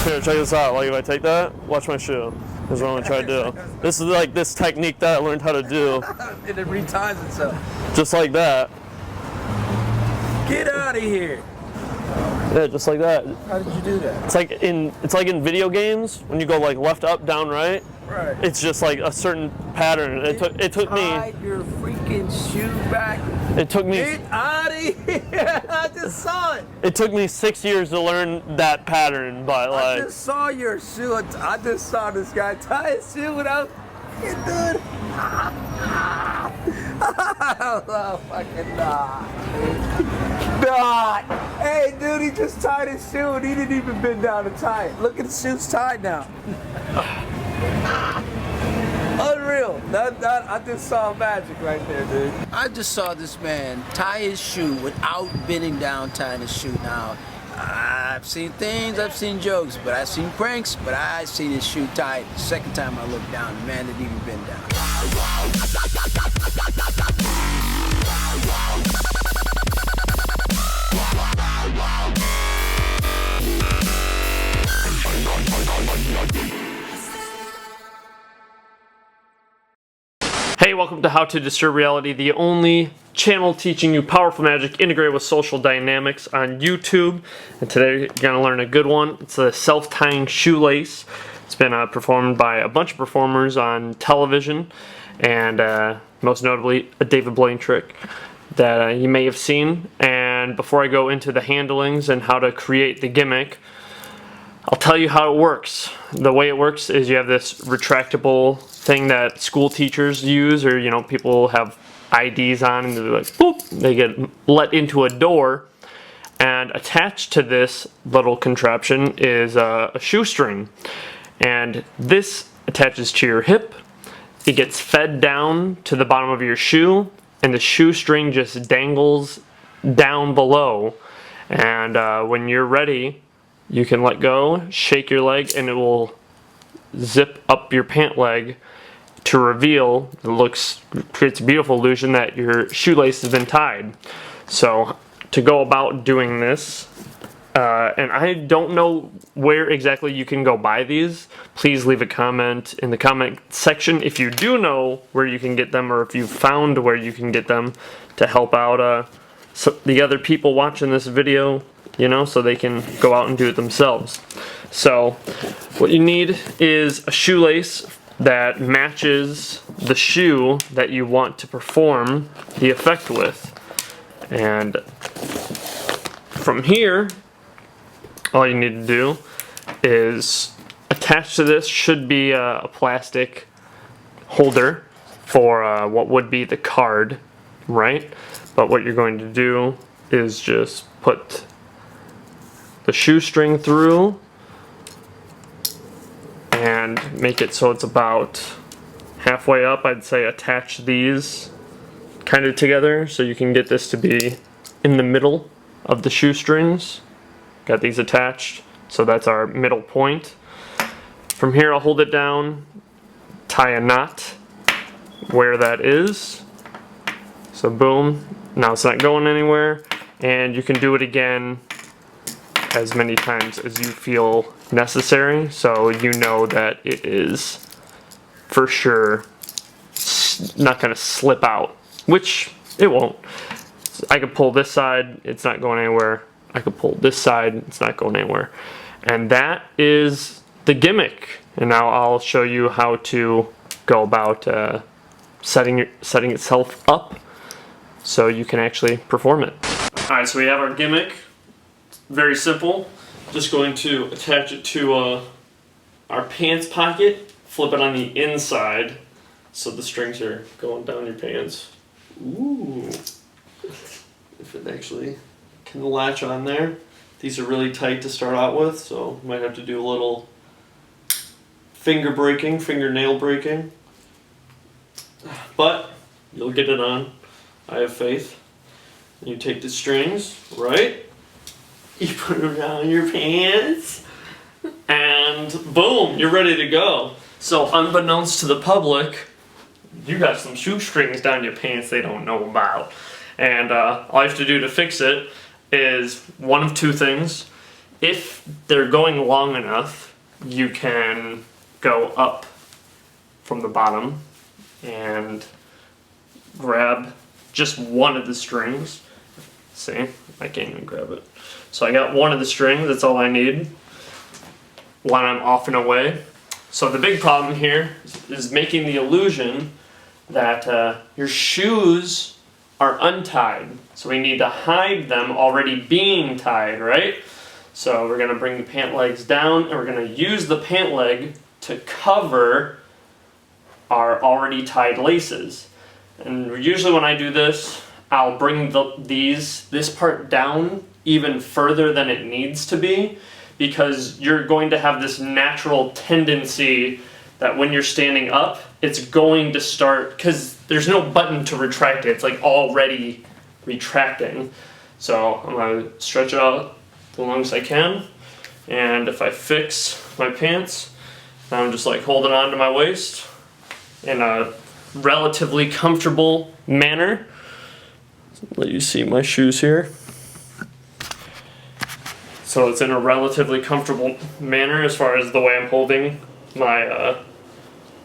Here, check this out. Like if I take that, watch my shoe. That's what I'm gonna try to do. This is like this technique that I learned how to do. And it reties itself. Just like that. Get out of here. Yeah, just like that. How did you do that? It's like in video games when you go like left, up, down, right. Right. It's just like a certain pattern. It took me. Hide your freaking shoe back. It took me. Get out of here! I just saw it. It took me 6 years to learn that pattern, but like. I just saw your shoe. I just saw this guy tie his shoe without. Dude. Oh, fucking nah. Hey, dude, he just tied his shoe and he didn't even bend down to tie it. Look at the shoe's tied now. Unreal. I just saw magic right there, dude. I just saw this man tie his shoe without bending down, tying his shoe. Now, I've seen things, I've seen jokes, but I've seen pranks, but I've seen his shoe tied. The second time I looked down, the man didn't even bend down. Hey, welcome to How to Disturb Reality, the only channel teaching you powerful magic integrated with social dynamics on YouTube. And today you're going to learn a good one. It's a self-tying shoelace. It's been performed by a bunch of performers on television, and most notably a David Blaine trick that you may have seen. And before I go into the handlings and how to create the gimmick, I'll tell you how it works. The way it works is you have this retractable thing that school teachers use, or people have IDs on, and they're like, boop, they get let into a door. And attached to this little contraption is a shoestring, and this attaches to your hip. It gets fed down to the bottom of your shoe, and the shoestring just dangles down below. And when you're ready, you can let go, shake your leg, and it will zip up your pant leg to reveal. Creates a beautiful illusion that your shoelace has been tied. So to go about doing this, and I don't know where exactly you can go buy these. Please leave a comment in the comment section if you do know where you can get them, or if you found where you can get them, to help out the other people watching this video, so they can go out and do it themselves. So what you need is a shoelace that matches the shoe that you want to perform the effect with. And from here, all you need to do is attach to this should be a plastic holder for what would be the card, right? But what you're going to do is just put the shoestring through and make it so it's about halfway up. I'd say attach these kind of together so you can get this to be in the middle of the shoestrings. Got these attached, so that's our middle point. From here, I'll hold it down, tie a knot where that is. So boom, now it's not going anywhere, and you can do it again as many times as you feel necessary, so you know that it is for sure not going to slip out, which it won't. I could pull this side, it's not going anywhere. I could pull this side, it's not going anywhere. And that is the gimmick. And now I'll show you how to go about setting itself up so you can actually perform it. Alright, so we have our gimmick. Very simple. Just going to attach it to our pants pocket, flip it on the inside so the strings are going down your pants. Ooh. If it actually can latch on there. These are really tight to start out with, so might have to do a little fingernail breaking. But you'll get it on. I have faith. You take the strings, right? You put them down your pants, and boom, you're ready to go. So unbeknownst to the public, you got some shoestrings down your pants they don't know about. And all you have to do to fix it is one of two things. if they're going long enough, you can go up from the bottom and grab just one of the strings. See, I can't even grab it. So I got one of the strings, that's all I need when I'm off and away. So the big problem here is making the illusion that your shoes are untied. So we need to hide them already being tied, right? So we're gonna bring the pant legs down and we're gonna use the pant leg to cover our already tied laces. And usually when I do this, I'll bring this part down even further than it needs to be, because you're going to have this natural tendency that when you're standing up, it's going to start, because there's no button to retract it, it's like already retracting. So I'm going to stretch it out the longest I can, and if I fix my pants, I'm just like holding on to my waist in a relatively comfortable manner. Let you see my shoes here. So it's in a relatively comfortable manner as far as the way I'm holding my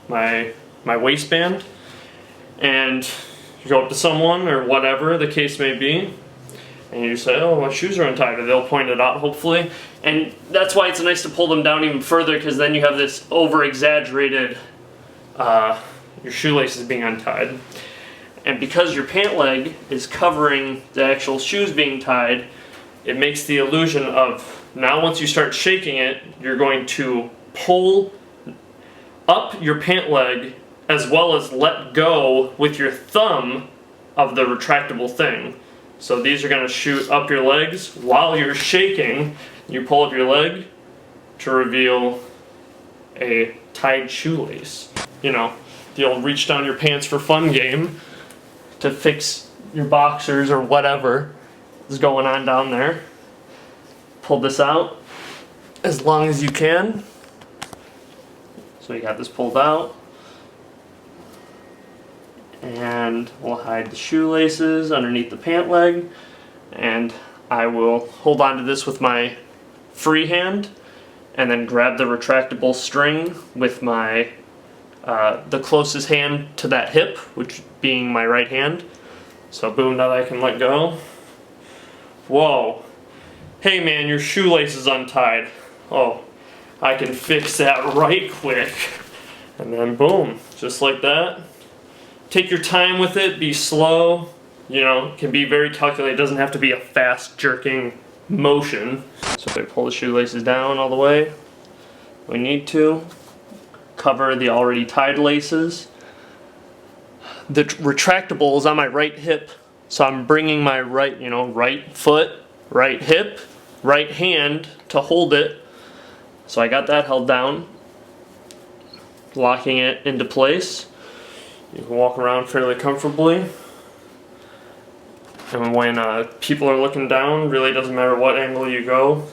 my waistband. And you go up to someone or whatever the case may be, and you say, "Oh, my shoes are untied," or they'll point it out hopefully. And that's why it's nice to pull them down even further, because then you have this over-exaggerated your shoelaces being untied. And because your pant leg is covering the actual shoes being tied, it makes the illusion of, now once you start shaking it, you're going to pull up your pant leg as well as let go with your thumb of the retractable thing. So these are going to shoot up your legs while you're shaking. You pull up your leg to reveal a tied shoelace. You know, the old reach down your pants for fun game to fix your boxers or whatever is going on down there. Pull this out as long as you can. So you got this pulled out. And we'll hide the shoelaces underneath the pant leg. And I will hold on to this with my free hand and then grab the retractable string with my the closest hand to that hip, which being my right hand. So boom, now I can let go. Whoa. Hey man, your shoelace is untied. Oh, I can fix that right quick. And then boom, just like that. Take your time with it, be slow. You know, it can be very calculated. It doesn't have to be a fast jerking motion. So if I pull the shoelaces down all the way, we need to cover the already tied laces. The retractable is on my right hip, so I'm bringing my right foot, right hip, right hand to hold it. So I got that held down, locking it into place. You can walk around fairly comfortably. And when people are looking down, really doesn't matter what angle you go.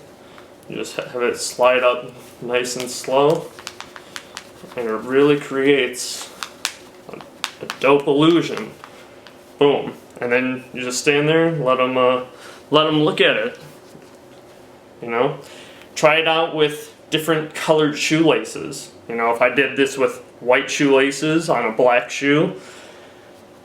You just have it slide up nice and slow. And it really creates a dope illusion. Boom. And then you just stand there and let them look at it. You know? Try it out with different colored shoelaces. You know, if I did this with white shoelaces on a black shoe,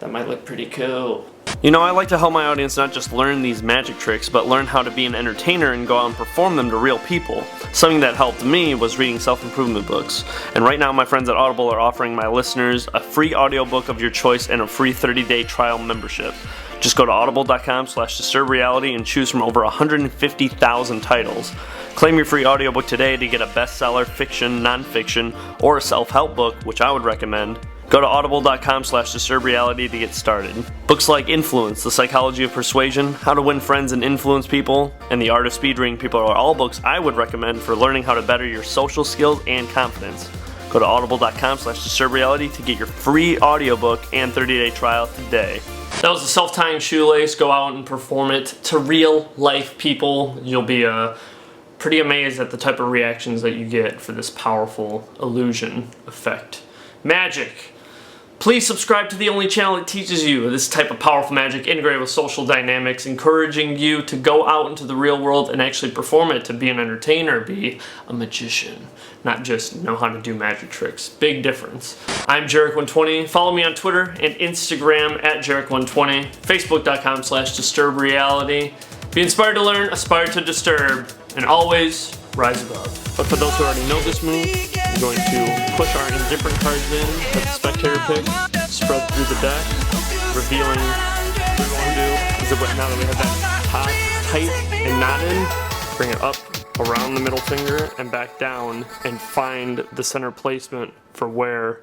that might look pretty cool. You know, I like to help my audience not just learn these magic tricks, but learn how to be an entertainer and go out and perform them to real people. Something that helped me was reading self-improvement books. And right now my friends at Audible are offering my listeners a free audiobook of your choice and a free 30-day trial membership. Just go to audible.com/disturbedreality and choose from over 150,000 titles. Claim your free audiobook today to get a bestseller, fiction, nonfiction, or a self-help book, which I would recommend. Go to audible.com/disturbedreality to get started. Books like Influence, The Psychology of Persuasion, How to Win Friends and Influence People, and The Art of Speed Reading People are all books I would recommend for learning how to better your social skills and confidence. Go to audible.com/disturbedreality to get your free audiobook and 30-day trial today. That was a self-tying shoelace. Go out and perform it to real life people. You'll be pretty amazed at the type of reactions that you get for this powerful illusion effect. Magic. Please subscribe to the only channel that teaches you this type of powerful magic integrated with social dynamics, encouraging you to go out into the real world and actually perform it, to be an entertainer, be a magician, not just know how to do magic tricks. Big difference. I'm Jarek120. Follow me on Twitter and Instagram at Jarek120, Facebook.com/DisturbedReality. Be inspired to learn, aspire to disturb, and always rise above. But for those who already know this move, I'm going to push our indifferent cards in, let the spectator pick, spread through the deck, revealing what we want to do. Is now that we have that tight and knotted, bring it up around the middle finger and back down and find the center placement for where